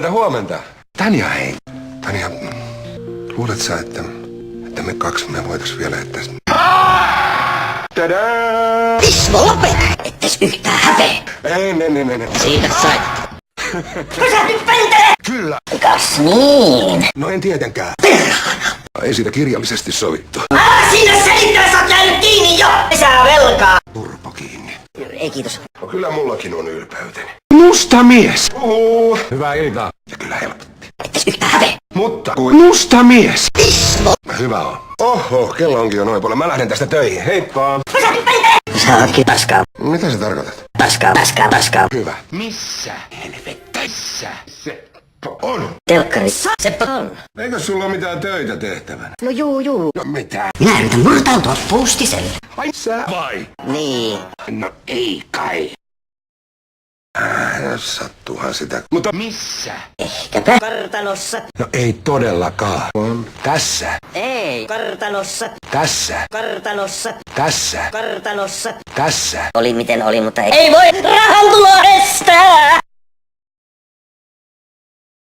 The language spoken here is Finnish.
Huomenta. Tanja, hei. Tanja, luulet sä, että me kaksi me voitais vielä etsiä... Tadaa! Ismo, lopeta! Ettes yhtään häpeä! Ei. Siitä sait. Pysähdy, pentele! Kyllä. Kas niin? No en tietenkään. Perhana! Ei siitä kirjallisesti sovittu. Siinä selittämässä oot jäänyt kiinni jo! Lisää velkaa! Turpo kiinni. Ei kiitos. No kyllä mullakin on ylpeyteni. Musta mies! Hyvää iltaa. Ja kyllä helpotti. Ettes yhtään häpeä! Mutta kuin... Musta mies! Ismo! Hyvä on. Oho, kello onkin jo noin paljon. Mä lähden tästä töihin. Heippa. Pysähdy, pentele! Sä ootkin paskaa. Mitä sä tarkoitat? Paskaa. Hyvä. Missä helvetissä se On. Telkkarissa. Seppo on. Eikö sulla ole mitään töitä tehtävänä? No juu. No mitä? Minä yritän murtautua puustiselle. Ai sä vai? Niin. No ei kai. Sattuuhan sitä. Mutta missä? Ehkäpä. Kartanossa. no ei todellakaan. On tässä. Ei. Kartanossa. Tässä. Kartanossa. Tässä. Kartanossa. Tässä. Oli miten oli, mutta ei voi rahantuloa estää!